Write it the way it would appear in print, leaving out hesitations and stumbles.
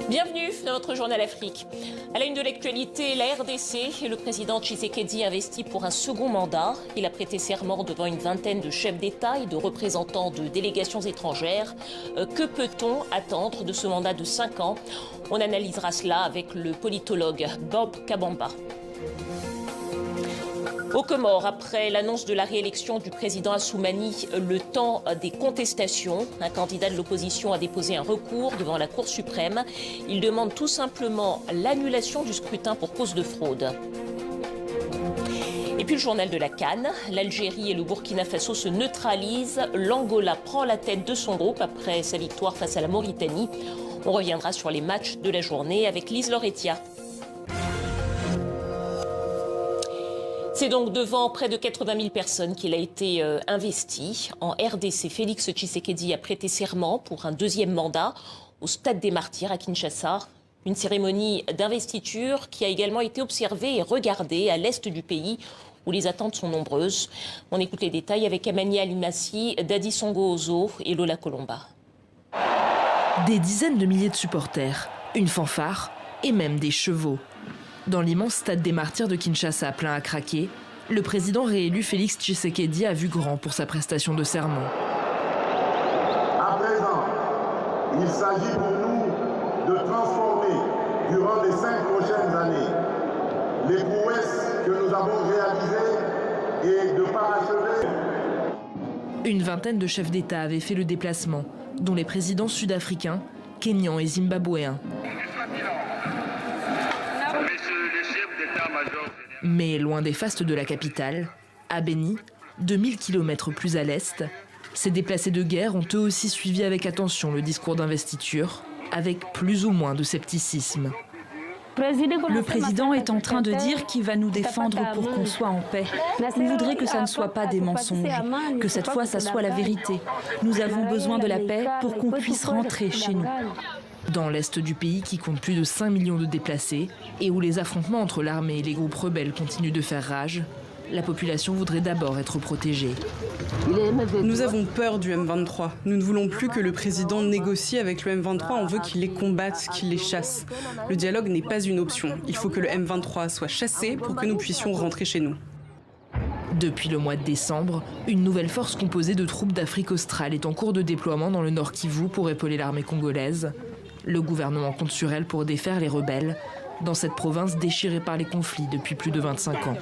Bienvenue dans notre journal Afrique. À la une de l'actualité, la RDC et le président Tshisekedi investi pour un second mandat. Il a prêté serment devant une vingtaine de chefs d'État et de représentants de délégations étrangères. Que peut-on attendre de ce mandat de 5 ans? On analysera cela avec le politologue Bob Kabamba. Aux Comores, après l'annonce de la réélection du président Assoumani, le temps des contestations. Un candidat de l'opposition a déposé un recours devant la Cour suprême. Il demande tout simplement l'annulation du scrutin pour cause de fraude. Et puis le journal de la CAN. L'Algérie et le Burkina Faso se neutralisent. L'Angola prend la tête de son groupe après sa victoire face à la Mauritanie. On reviendra sur les matchs de la journée avec Lise Loretia. C'est donc devant près de 80 000 personnes qu'il a été investi. En RDC, Félix Tshisekedi a prêté serment pour un deuxième mandat au Stade des Martyrs à Kinshasa. Une cérémonie d'investiture qui a également été observée et regardée à l'est du pays où les attentes sont nombreuses. On écoute les détails avec Amani Alimassi, Dadi Songo Ozo et Lola Colomba. Des dizaines de milliers de supporters, une fanfare et même des chevaux. Dans l'immense stade des Martyrs de Kinshasa, plein à craquer, le président réélu Félix Tshisekedi a vu grand pour sa prestation de serment. À présent, il s'agit pour nous de transformer, durant les 5 prochaines années, les prouesses que nous avons réalisées et de parachever. Une vingtaine de chefs d'État avaient fait le déplacement, dont les présidents sud-africains, kenyans et zimbabwéens. Mais loin des fastes de la capitale, à Beni, 2000 km plus à l'est, ces déplacés de guerre ont eux aussi suivi avec attention le discours d'investiture, avec plus ou moins de scepticisme. Le président est en train de dire qu'il va nous défendre pour qu'on soit en paix. Il voudrait que ça ne soit pas des mensonges, que cette fois ça soit la vérité. Nous avons besoin de la paix pour qu'on puisse rentrer chez nous. Dans l'est du pays qui compte plus de 5 millions de déplacés et où les affrontements entre l'armée et les groupes rebelles continuent de faire rage, la population voudrait d'abord être protégée. Nous avons peur du M23. Nous ne voulons plus que le président négocie avec le M23. On veut qu'il les combatte, qu'il les chasse. Le dialogue n'est pas une option. Il faut que le M23 soit chassé pour que nous puissions rentrer chez nous. Depuis le mois de décembre, une nouvelle force composée de troupes d'Afrique australe est en cours de déploiement dans le Nord Kivu pour épauler l'armée congolaise. Le gouvernement compte sur elle pour défaire les rebelles dans cette province déchirée par les conflits depuis plus de 25 ans.